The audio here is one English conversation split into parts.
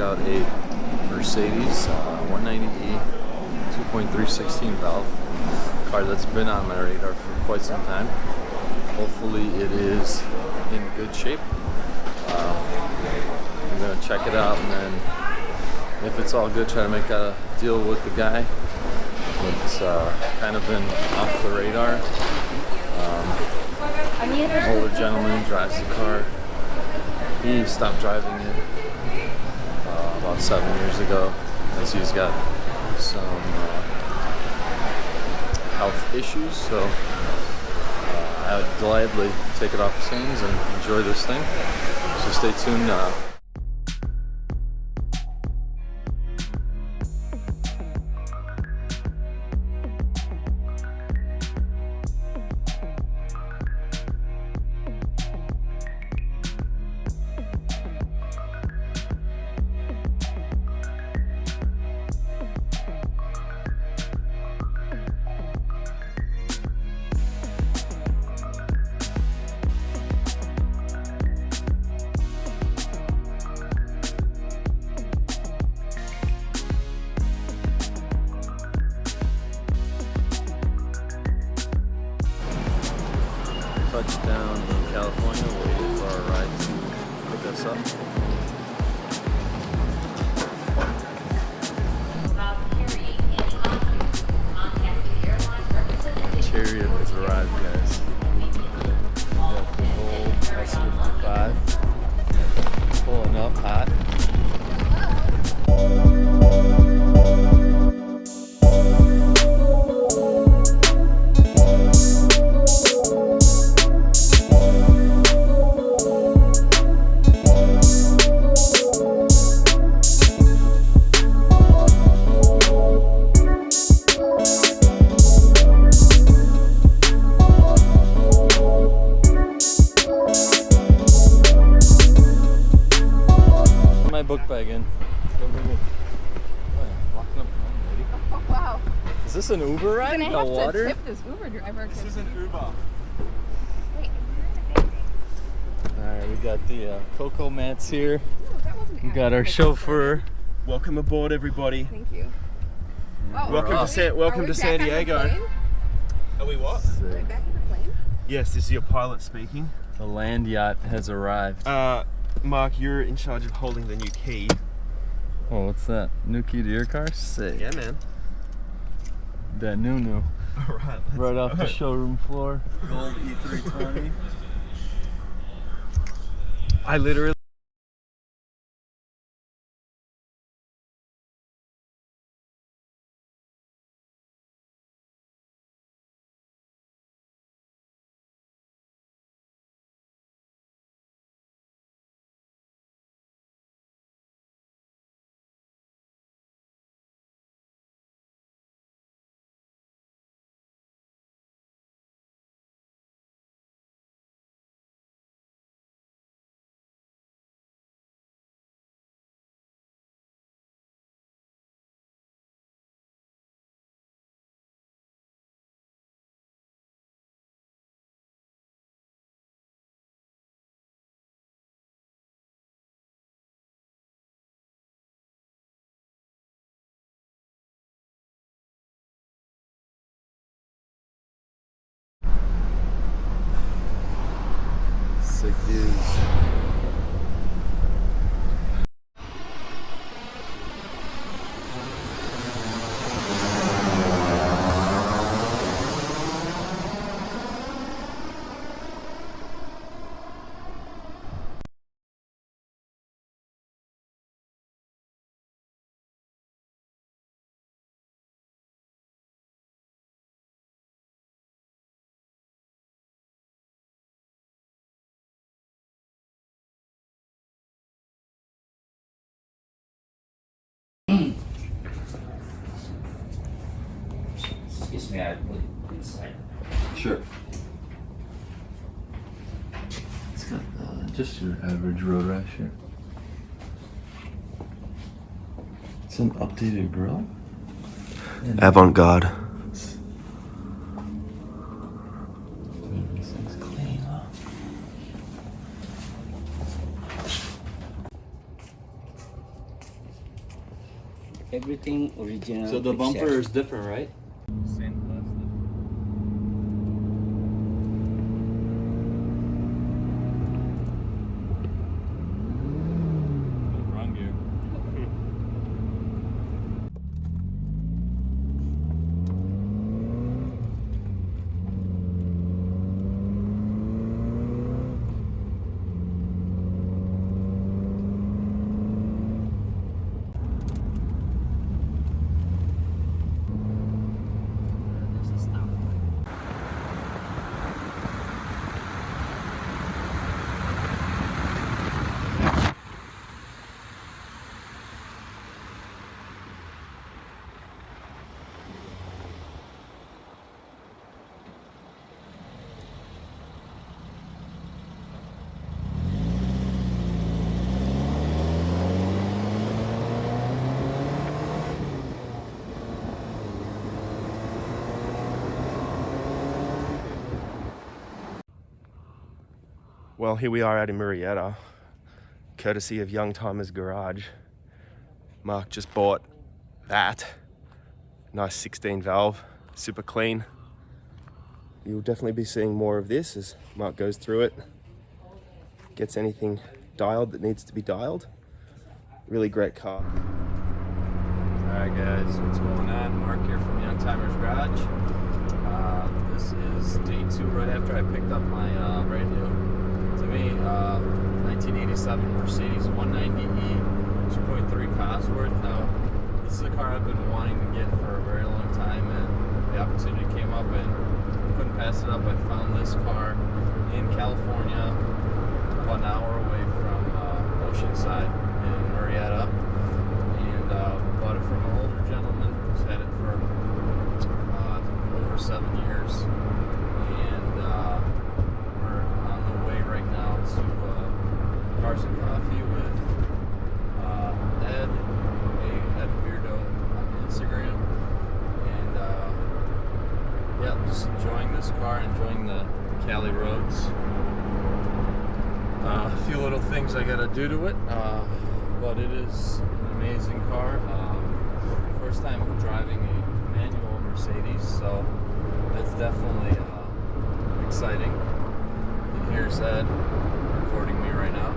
out a Mercedes 190E 2.316 valve car that's been on my radar for quite some time. Hopefully it is in good shape. I'm gonna check it out, and then if it's all good, try to make a deal with the guy. It's kind of been off the radar. Older gentleman drives the car. He stopped driving it about 7 years ago, as he's got some health issues. So I would gladly take it off his hands and enjoy this thing. So stay tuned. Touchdown in California, waiting for our ride to pick us up. Chariot has arrived, guys. We have the old S55 pulling up hot. Book bag in. Go. Walking up behind, lady. Oh wow. Is this an Uber ride? I'm gonna have to tip this Uber driver. This is an Uber. Wait. Alright, we got the cocoa mats here. Ooh, that wasn't We got our chauffeur. Welcome aboard, everybody. Thank you. Oh, Welcome to San Diego. Are we what? Are we back in the plane? Yes, this is your pilot speaking. The land yacht has arrived. Mark, you're in charge of holding the new key. Oh, what's that? New key to your car? Sick. Yeah, man. That new. Alright, Right off the showroom floor. Gold E320. I literally Sick views. Excuse me, I would inside. Sure. It's got just your average road rash here. It's an updated grill. avant-garde. Everything's clean, huh? everything original. So the except- bumper is different, right? Wrong gear. Well, here we are out in Marietta, courtesy of Young Timers Garage. Mark just bought that. Nice 16 valve, super clean. You'll definitely be seeing more of this as Mark goes through it, gets anything dialed that needs to be dialed. Really great car. Alright guys, what's going on? Mark here from Young Timers Garage. This is day 2 right after I picked up my brand new, to me, 1987 Mercedes 190E 2.3 Cosworth. Now, this is a car I've been wanting to get for a very long time, and the opportunity came up and couldn't pass it up. I found this car in California, about an hour away from Oceanside in Marietta, and bought it from an older gentleman who's had it for over 7 years, and we're on the way right now to Cars and Coffee with Ed, Ed Weirdo on Instagram, and yeah, just enjoying this car, enjoying the Cali roads. A few little things I gotta do to it, but it is an amazing car. First time driving a manual Mercedes, so that's definitely exciting. And here's Ed recording me right now.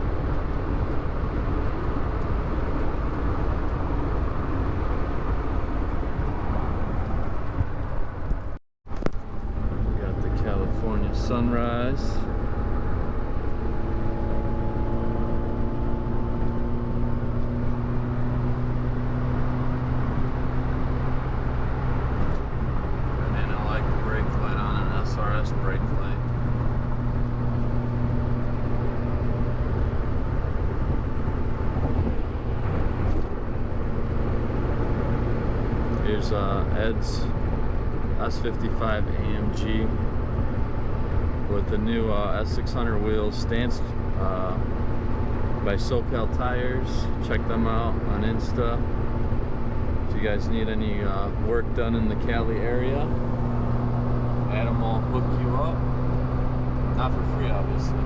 We got the California sunrise. Brake light. Here's Ed's S55 AMG with the new S600 wheels. Stands by SoCal Tires. Check them out on Insta. If you guys need any work done in the Cali area, Adam will hook you up. Not for free, obviously.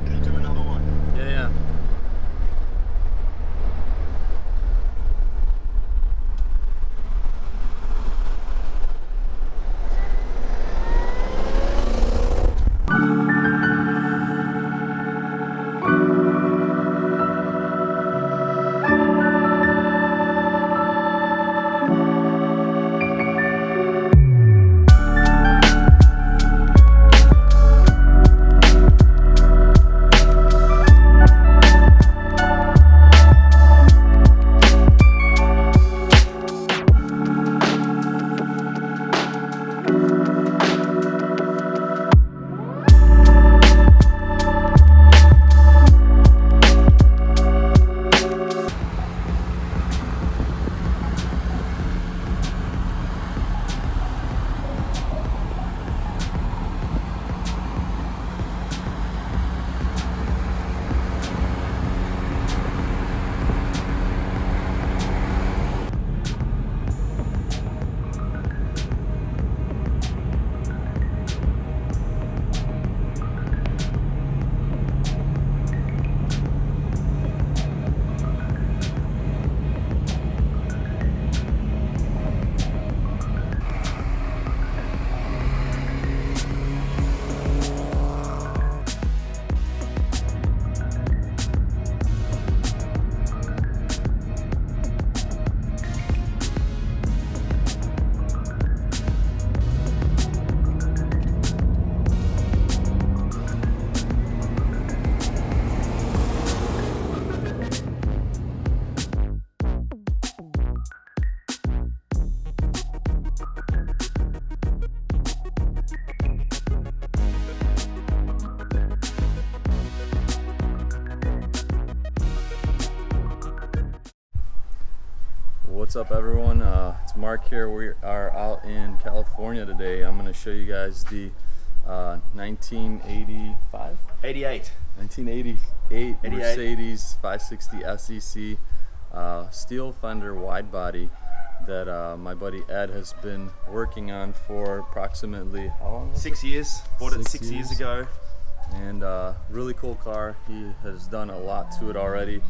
Can you do another one? Yeah, yeah. What's up, everyone? It's Mark here. We are out in California today. I'm going to show you guys the 1985? 88. 1988 Mercedes 560 SEC steel fender wide body that my buddy Ed has been working on for approximately, how long? 6 years. Bought it 6 years ago. And really cool car. He has done a lot to it already.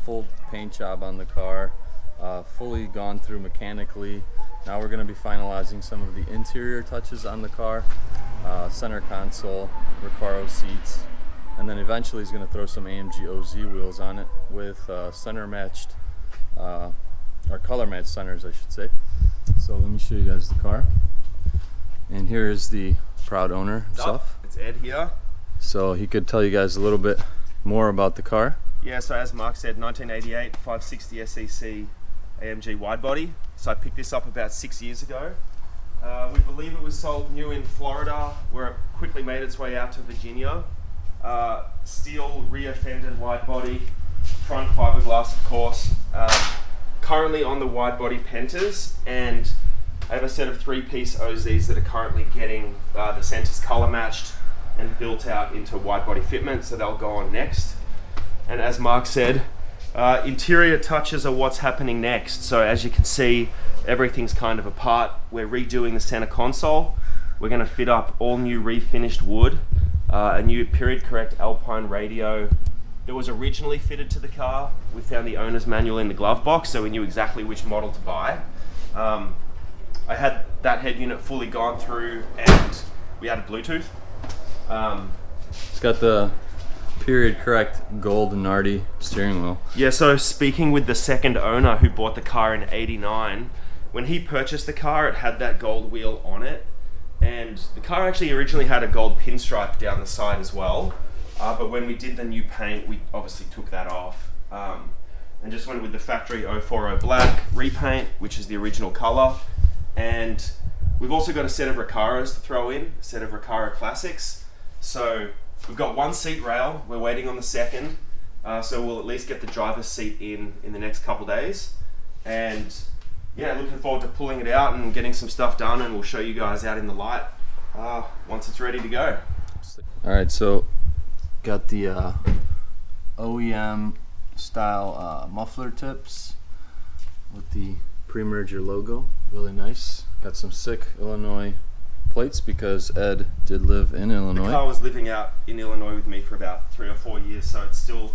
Full paint job on the car, fully gone through mechanically. Now we're going to be finalizing some of the interior touches on the car, center console, Recaro seats, and then eventually he's going to throw some AMG OZ wheels on it with center matched, or color matched centers, I should say. So let me show you guys the car. And here is the proud owner himself. It's Ed here. So he could tell you guys a little bit more about the car. Yeah, so as Mark said, 1988 560 SEC AMG Widebody. So I picked this up about 6 years ago. We believe it was sold new in Florida, where it quickly made its way out to Virginia. Steel rear fender widebody, front fiberglass of course. Currently on the widebody Pentas, and I have a set of 3-piece OZs that are currently getting the centers color matched and built out into widebody fitment, so they'll go on next. And as Mark said, interior touches are what's happening next. So as you can see, everything's kind of apart. We're redoing the center console. We're going to fit up all new refinished wood, a new period correct Alpine radio that was originally fitted to the car. We found the owner's manual in the glove box, so we knew exactly which model to buy. I had that head unit fully gone through, and we added Bluetooth. It's got the period correct gold Nardi steering wheel. Yeah, so speaking with the second owner who bought the car in '89, when he purchased the car, it had that gold wheel on it, and the car actually originally had a gold pinstripe down the side as well, but when we did the new paint, we obviously took that off and just went with the factory 040 black repaint, which is the original color. And we've also got a set of Recaros to throw in, a set of Recaro classics. So we've got one seat rail, we're waiting on the second, so we'll at least get the driver's seat in the next couple days. And yeah, looking forward to pulling it out and getting some stuff done, and we'll show you guys out in the light once it's ready to go. Alright, so got the OEM style muffler tips with the pre-merger logo, really nice. Got some sick Illinois plates because Ed did live in Illinois. The car was living out in Illinois with me for about 3 or 4 years, so it's still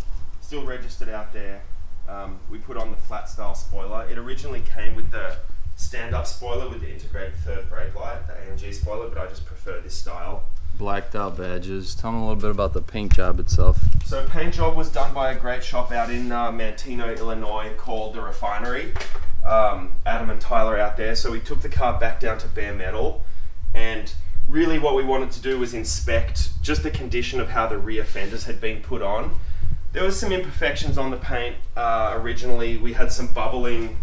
registered out there. We put on the flat style spoiler. It originally came with the stand-up spoiler with the integrated third brake light, the AMG spoiler, but I just prefer this style. Blacked out badges. Tell me a little bit about the paint job itself. So paint job was done by a great shop out in Manteno, Illinois called The Refinery. Adam and Tyler out there. So we took the car back down to bare metal, and really what we wanted to do was inspect just the condition of how the rear fenders had been put on. There was some imperfections on the paint originally. We had some bubbling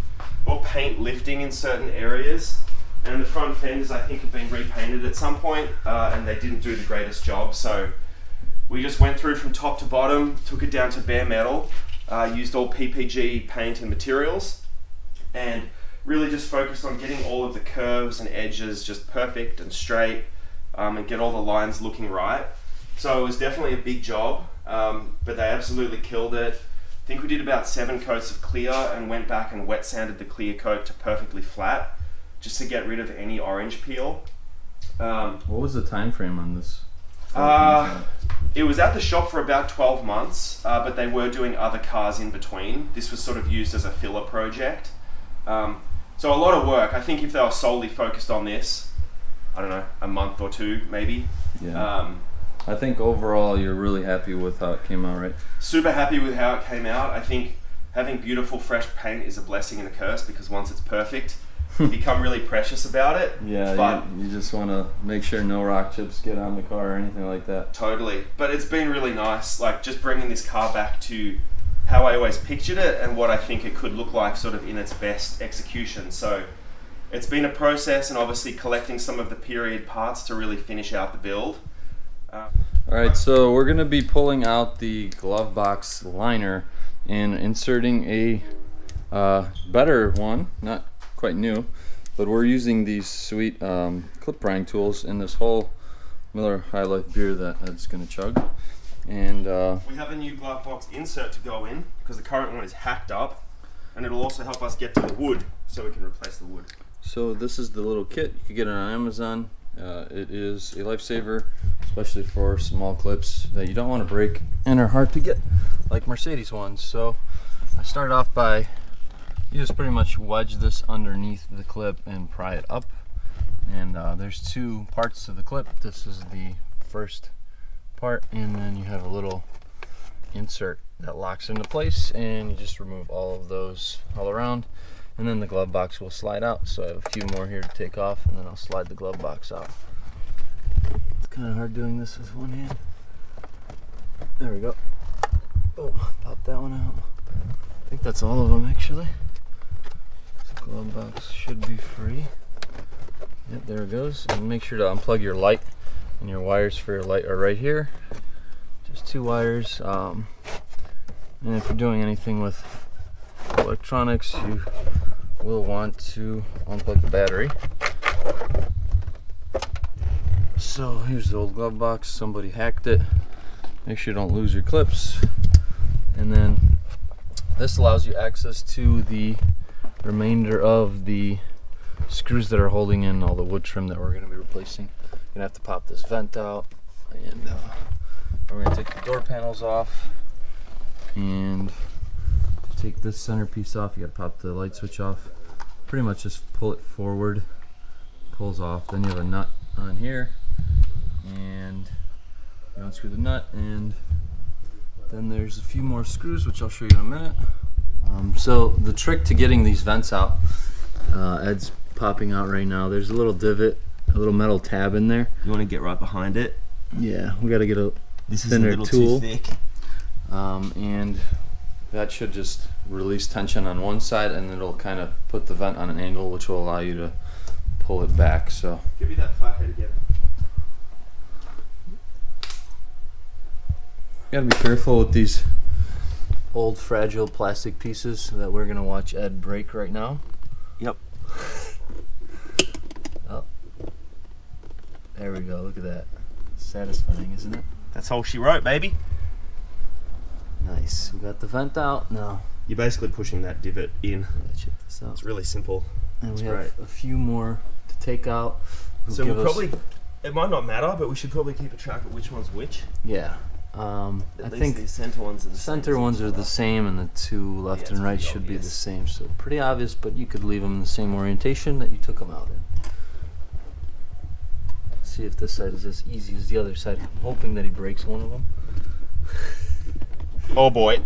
or paint lifting in certain areas, and the front fenders I think have been repainted at some point, and they didn't do the greatest job. So we just went through from top to bottom, took it down to bare metal, used all PPG paint and materials, and really just focused on getting all of the curves and edges just perfect and straight, and get all the lines looking right. So it was definitely a big job, but they absolutely killed it. I think we did about 7 coats of clear and went back and wet sanded the clear coat to perfectly flat, just to get rid of any orange peel. What was the time frame on this? It was at the shop for about 12 months, but they were doing other cars in between. This was sort of used as a filler project. So a lot of work. I think if they were solely focused on this, I don't know, a month or 2 maybe. Yeah. I think overall you're really happy with how it came out, right? Super happy with how it came out. I think having beautiful fresh paint is a blessing and a curse, because once it's perfect, you become really precious about it. Yeah, but you just want to make sure no rock chips get on the car or anything like that. Totally. But it's been really nice, like just bringing this car back to how I always pictured it and what I think it could look like sort of in its best execution. So it's been a process, and obviously collecting some of the period parts to really finish out the build. Alright, so we're going to be pulling out the glove box liner and inserting a Better one, not quite new, but we're using these sweet clip prying tools in this whole Miller High Life beer that's going to chug. And we have a new glove box insert to go in because the current one is hacked up, and it'll also help us get to the wood so we can replace the wood. so this is the little kit. You can get it on Amazon. It is a lifesaver, especially for small clips that you don't want to break and are hard to get, like Mercedes ones. So I started off by, you just pretty much wedge this underneath the clip and pry it up. And there's two parts to the clip. This is the first part, and then you have a little insert that locks into place, and you just remove all of those all around, and then the glove box will slide out. So I have a few more here to take off, and then I'll slide the glove box out. It's kind of hard doing this with one hand. There we go. Boom, pop that one out. I think that's all of them actually. The glove box should be free. Yep, there it goes. And make sure to unplug your light, and your wires for your light are right here. Just two wires. And if you're doing anything with electronics, you will want to unplug the battery. So here's the old glove box. Somebody hacked it. Make sure you don't lose your clips. And then this allows you access to the remainder of the screws that are holding in all the wood trim that we're going to be replacing. You're going to have to pop this vent out, and we're going to take the door panels off, and to take this centerpiece off you got to pop the light switch off. Pretty much just pull it forward, pulls off. Then you have a nut on here, and you unscrew the nut, and then there's a few more screws which I'll show you in a minute. So the trick to getting these vents out, Ed's popping out right now. There's a little divot, a little metal tab in there. You want to get right behind it. Yeah, we got to get a This is a thinner little tool. too thick. And that should just release tension on one side, and it'll kind of put the vent on an angle, which will allow you to pull it back. So Give me that flathead again. you got to be careful with these old fragile plastic pieces that we're gonna watch Ed break right now. Yep. Oh, there we go. Look at that. Satisfying, isn't it? That's all she wrote, baby. Nice. We got the vent out now. You're basically pushing that divot in. Yeah, check this out. It's really simple. And That's we have great. a few more to take out. So we'll probably, it might not matter, but we should probably keep a track of which one's which. Yeah. I think the center ones are the center ones are the same, and the two left Yeah, and it's right pretty should be the obvious. same. So pretty obvious, but you could leave them in the same orientation that you took them out in. See if this side is as easy as the other side. I'm hoping that he breaks one of them. Oh boy.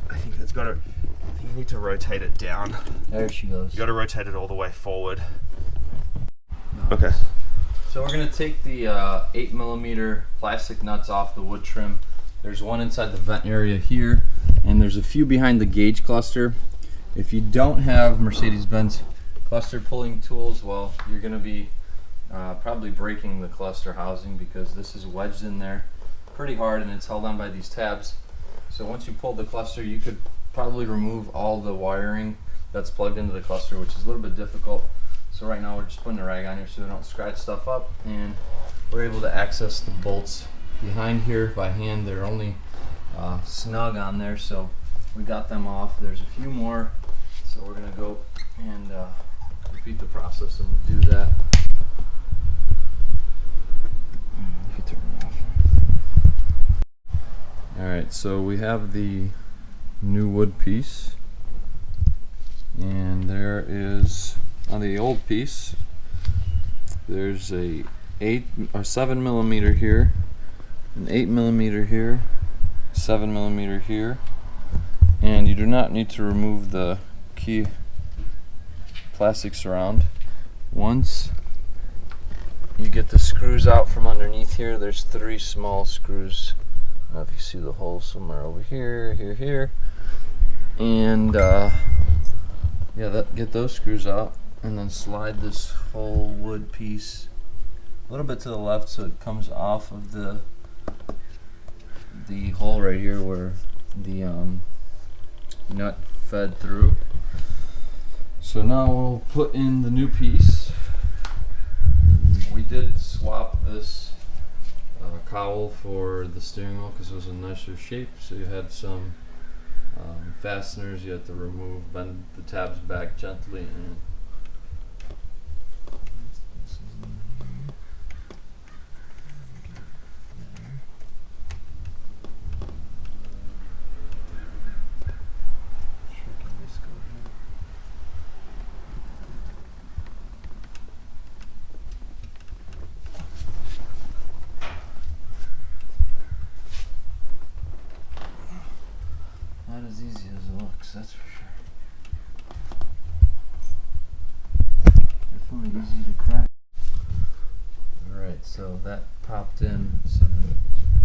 I think that's got to, I think you need to rotate it down. There she goes. You got to rotate it all the way forward. Okay. So we're going to take the 8mm plastic nuts off the wood trim. There's one inside the vent area here, and there's a few behind the gauge cluster. If you don't have Mercedes-Benz cluster pulling tools, well, you're going to be probably breaking the cluster housing, because this is wedged in there pretty hard and it's held on by these tabs. So once you pull the cluster, you could probably remove all the wiring that's plugged into the cluster, which is a little bit difficult. So right now we're just putting a rag on here so we don't scratch stuff up, and we're able to access the bolts behind here by hand. They're only snug on there, so we got them off. There's a few more, so we're gonna go and repeat the process and do that. If you turn it off. All right, so we have the new wood piece, and there is, on the old piece, there's a 7mm here, an 8mm here, 7mm here, and you do not need to remove the key plastic surround. Once you get the screws out from underneath here, there's 3 small screws. I don't know if you see the hole somewhere over here, here, and yeah, get those screws out, and then slide this whole wood piece a little bit to the left so it comes off of the the hole right here where the nut fed through. So now we'll put in the new piece. We did swap this cowl for the steering wheel because it was a nicer shape, so you had some fasteners you had to remove, bend the tabs back gently, and not as easy as it looks, that's for sure. Definitely easy to crack. Alright, so that popped in, some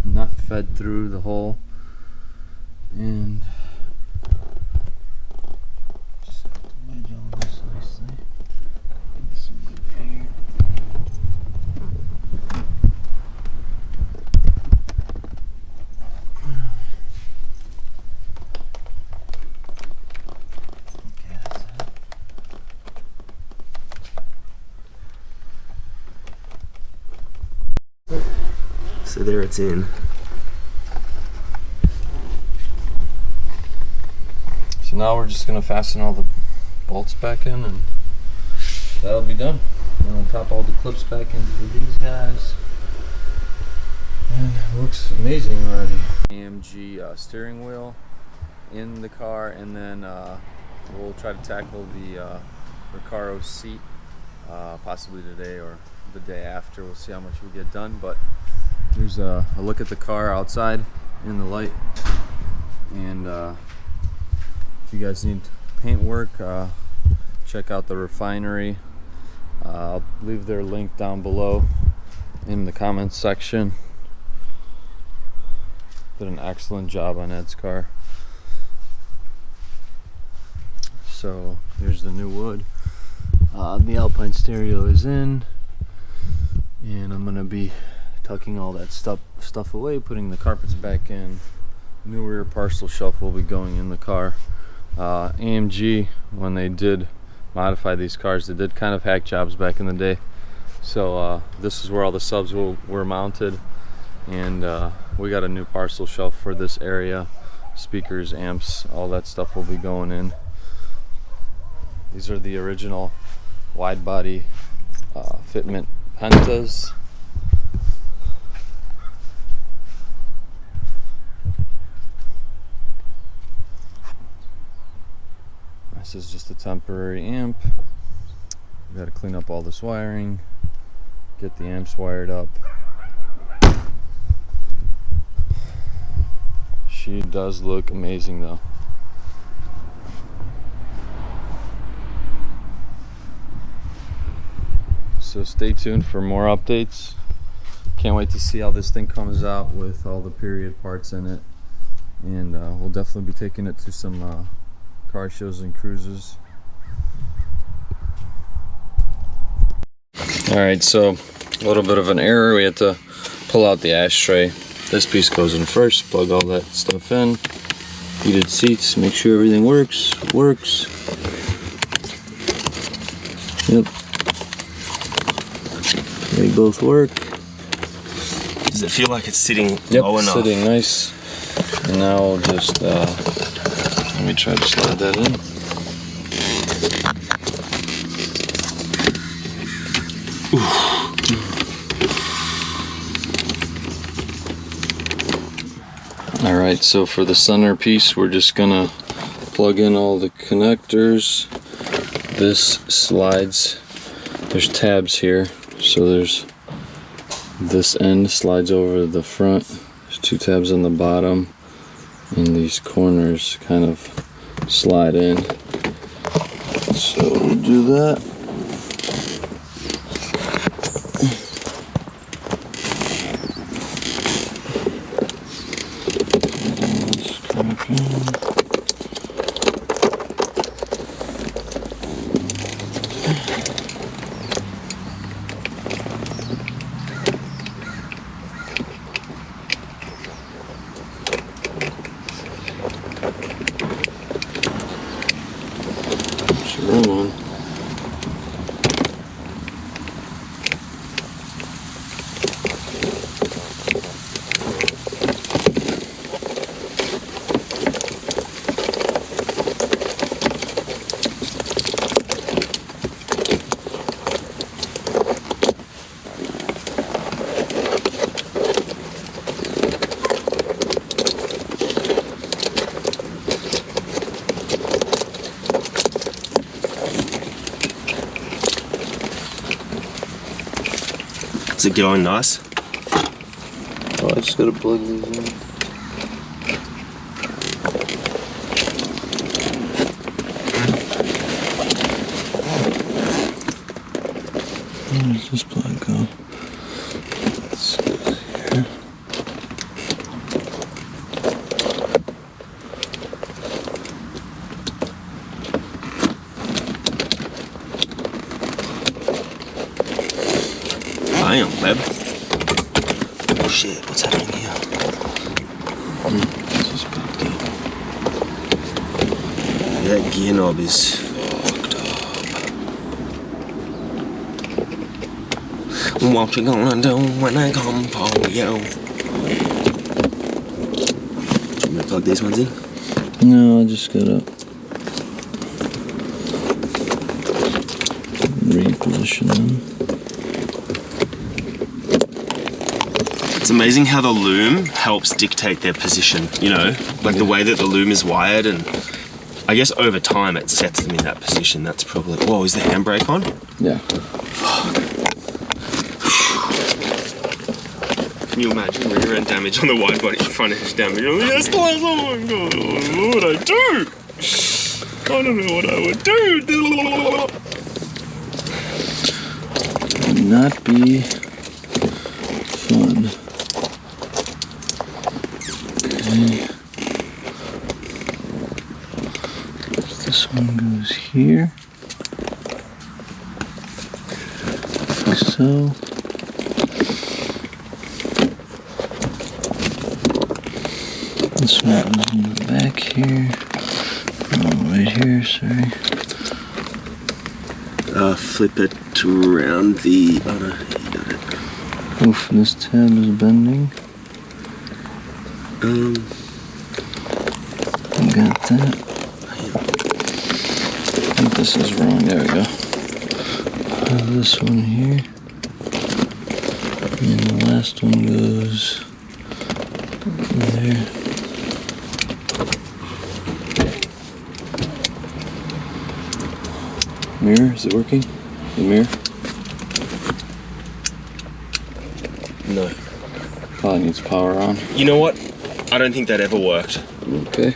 nut fed through the hole, and just have to wedge all this nicely. Get some good air. Okay, that's it. So there it's in. So now we're just going to fasten all the bolts back in, and that'll be done. Then we'll pop all the clips back in for these guys. And it looks amazing already. AMG steering wheel in the car, and then we'll try to tackle the Recaro seat possibly today or the day after. We'll see how much we get done, but here's a look at the car outside in the light. And if you guys need paint work, check out the refinery. I'll leave their link down below in the comments section. Did an excellent job on Ed's car. So here's the new wood. The Alpine stereo is in, and I'm gonna be tucking all that stuff away, putting the carpets back in. New rear parcel shelf will be going in the car. AMG, when they did modify these cars, they did kind of hack jobs back in the day. So this is where all the subs were mounted, and we got a new parcel shelf for this area. Speakers, amps, all that stuff will be going in. These are the original wide body fitment Pentas. This is just a temporary amp. We got to clean up all this wiring, get the amps wired up. She does look amazing though. So stay tuned for more updates. Can't wait to see how this thing comes out with all the period parts in it. And we'll definitely be taking it to some car shows and cruises. Alright, so a little bit of an error. We had to pull out the ashtray. This piece goes in first, plug all that stuff in. Heated seats, make sure everything works. Yep. They both work. Does it feel like it's sitting Yep, low enough? sitting nice. And now we'll just, let me try to slide that in. Alright, so for the center piece, we're just gonna plug in all the connectors. This slides, there's tabs here, so there's this end slides over the front. There's two tabs on the bottom, and these corners kind of slide in. So we'll do that. Is it going nice? Oh, I just gotta plug these in. Where does this plug go? This goes here. Damn, babe. Oh shit, what's happening here? This is plugged in. That gear knob is fucked up. What you gonna do when I come for you? I'm gonna plug these ones in. No, I just gotta reposition them. It's amazing how the loom helps dictate their position, you know? Like the way that the loom is wired, and I guess over time it sets them in that position. That's probably... Whoa, is the handbrake on? Yeah. Can you imagine rear end damage on the wide body, front end damage? Oh, yes, oh my god, what would I do? I don't know what I would do. Would not be fun. Okay. This one goes here. Like so. This one goes in the back here. Oh, right here, sorry. Flip it around the... Oh no, you got it. Oof, this tab is bending. Got that. I think this is wrong. There we go. This one here. And the last one goes there. Mirror, is it working? The mirror? No. Probably needs power on. You know what? I don't think that ever worked. Okay.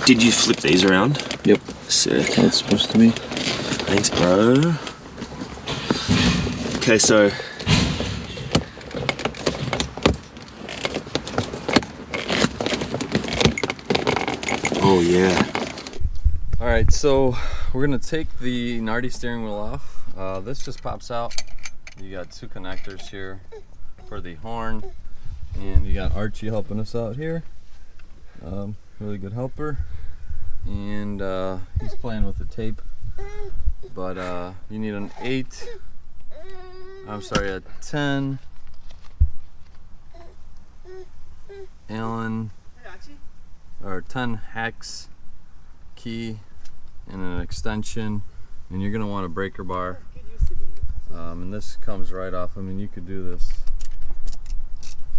Did you flip these around? Yep. Sick. That's supposed to be. Thanks, bro. Okay, so... Oh, yeah. Alright, so we're gonna take the Nardi steering wheel off. This just pops out. You got two connectors here for the horn, and you got Archie helping us out here. Really good helper, and he's playing with the tape. But you need an 10 Allen or 10 hex key and an extension, and you're gonna want a breaker bar. And this comes right off. I mean, you could do this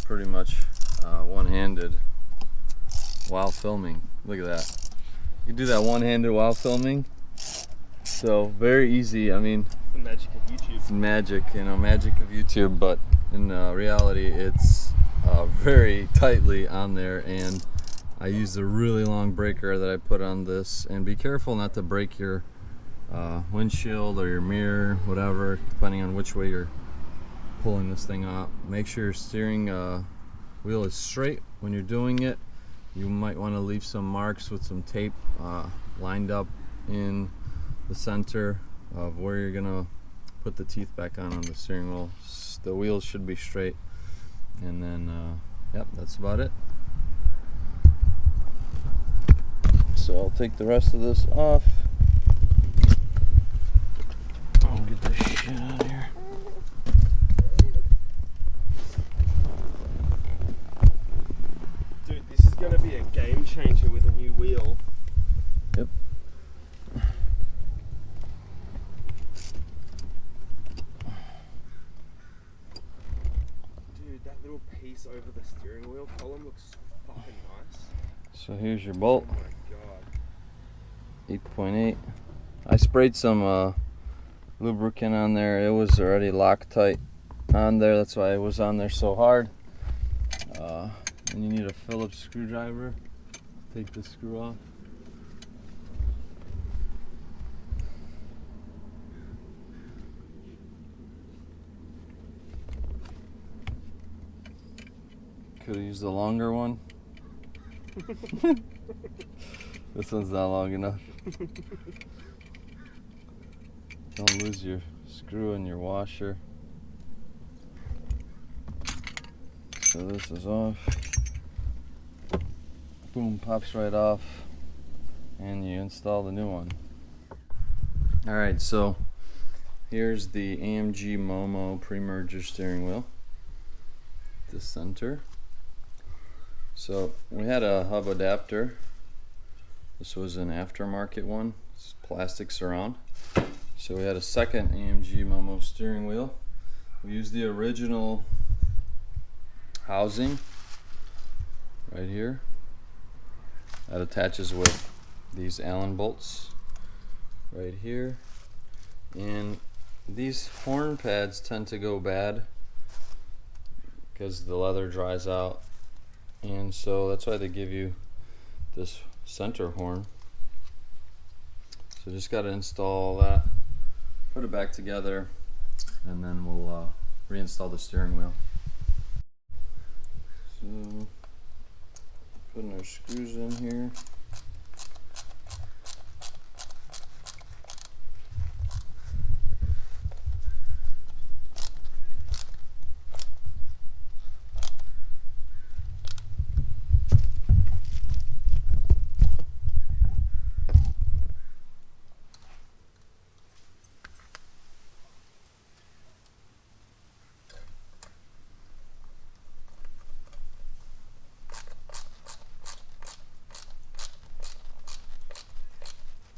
pretty much one-handed while filming. Look at that. You do that one-handed while filming. So very easy. I mean, The magic of YouTube. it's magic, you know, magic of YouTube. But in reality, it's very tightly on there, and I used a really long breaker that I put on this. And be careful not to break your windshield or your mirror, whatever, depending on which way you're pulling this thing up. Make sure your steering wheel is straight when you're doing it. You might want to leave some marks with some tape lined up in the center of where you're gonna put the teeth back on the steering wheel. The wheels should be straight, and then yep, that's about it. So I'll take the rest of this off. I'll get this shit out of here. Dude, this is gonna be a game changer with a new wheel. Yep. Dude, that little piece over the steering wheel column looks fucking nice. So here's your bolt. Oh my god. 8.8. I sprayed some lubricant on there. It was already Loctite on there. That's why it was on there so hard. And you need a Phillips screwdriver. Take the screw off. Could have used a longer one. This one's not long enough. Don't lose your screw in your washer. So this is off. Boom, pops right off. And you install the new one. Alright, so here's the AMG Momo pre-merger steering wheel. The center. So we had a hub adapter. This was an aftermarket one. It's plastic surround. So we had a second AMG Momo steering wheel. We used the original housing right here. That attaches with these Allen bolts right here. And these horn pads tend to go bad because the leather dries out. And so that's why they give you this center horn. So just got to install that, put it back together, and then we'll reinstall the steering wheel. So putting our screws in here.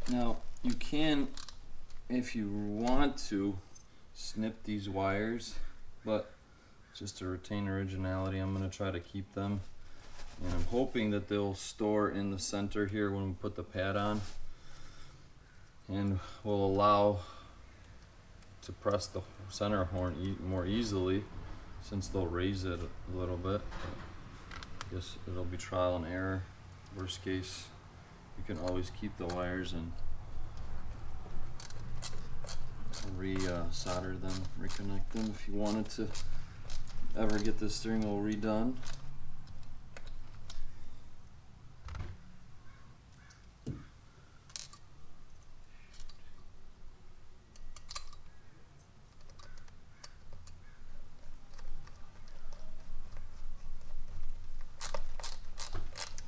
Now you can, if you want to, snip these wires, but just to retain originality, I'm going to try to keep them. And I'm hoping that they'll store in the center here when we put the pad on, and will allow to press the center horn more easily, since they'll raise it a little bit. I guess it'll be trial and error. Worst case, you can always keep the wires and solder them, reconnect them if you wanted to ever get this steering wheel redone.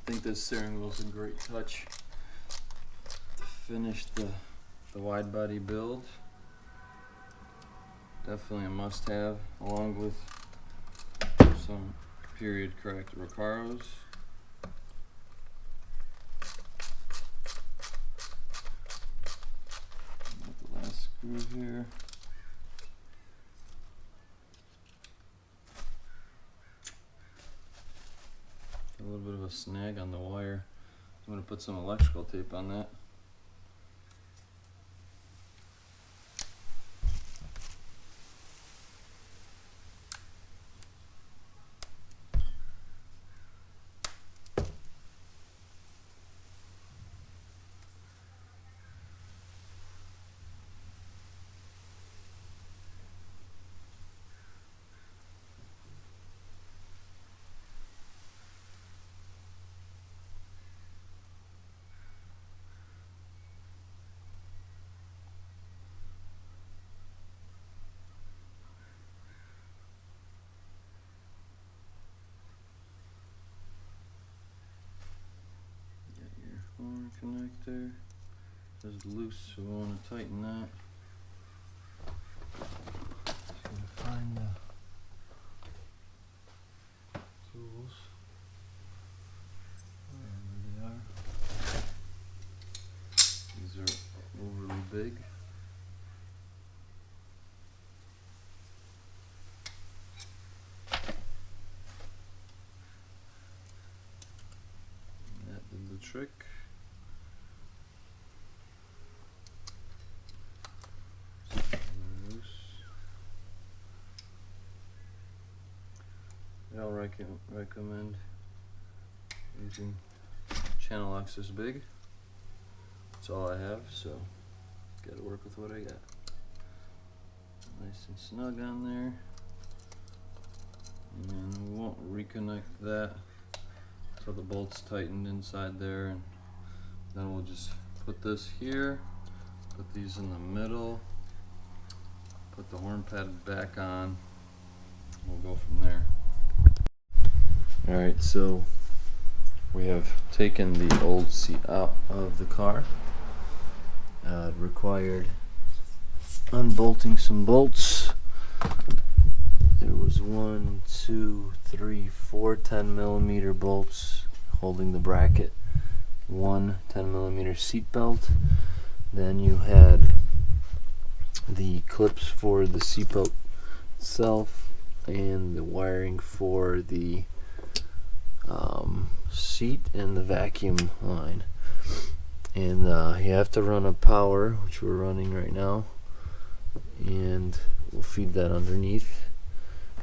I think this steering wheel is a great touch to finish the wide body build. Definitely a must-have, along with some period correct Recaros. Got the last screw here. A little bit of a snag on the wire. I'm going to put some electrical tape on that. Horn connector is loose, so we want to tighten that. Just gonna find the tools wherever they are. These are overly big. That did the trick. recommend using channel locks this big. That's all I have, so gotta work with what I got. Nice and snug on there. And we won't reconnect that so the bolt's tightened inside there, and then we'll just put this here, put these in the middle, put the horn pad back on. We'll go from there. Alright, so we have taken the old seat out of the car. It required unbolting some bolts. There was 1, 2, 3, 4 10mm bolts holding the bracket, 1 10mm seat belt. Then you had the clips for the seat belt itself and the wiring for the seat and the vacuum line. And you have to run a power, which we're running right now, and we'll feed that underneath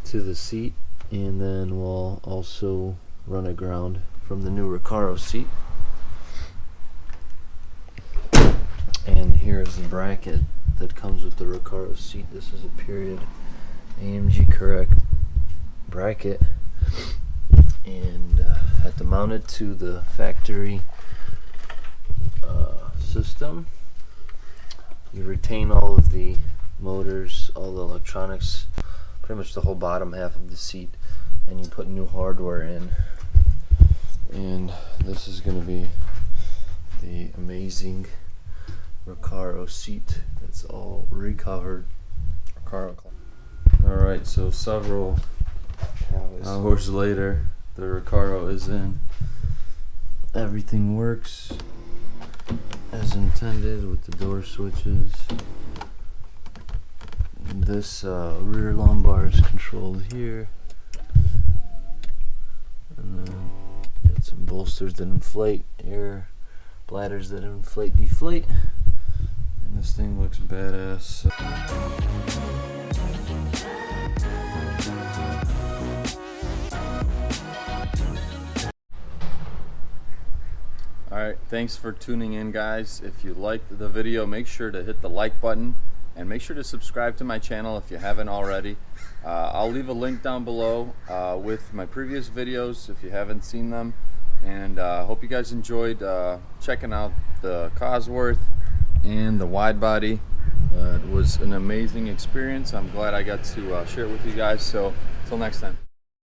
to the seat, and then we'll also run a ground from the new Recaro seat. And here is the bracket that comes with the Recaro seat. This is a period AMG correct bracket, and had to mount it to the factory system. You retain all of the motors, all the electronics, pretty much the whole bottom half of the seat, and you put new hardware in. And this is going to be the amazing Recaro seat that's all recovered. Recaro. Alright, so several hours later, the Recaro is in. Everything works as intended with the door switches. And this rear lumbar is controlled here. And then got some bolsters that inflate, air bladders that inflate, deflate. And this thing looks badass. Alright, thanks for tuning in, guys. If you liked the video, make sure to hit the like button and make sure to subscribe to my channel if you haven't already. I'll leave a link down below with my previous videos if you haven't seen them. And hope you guys enjoyed checking out the Cosworth and the Widebody. It was an amazing experience. I'm glad I got to share it with you guys. So, until next time.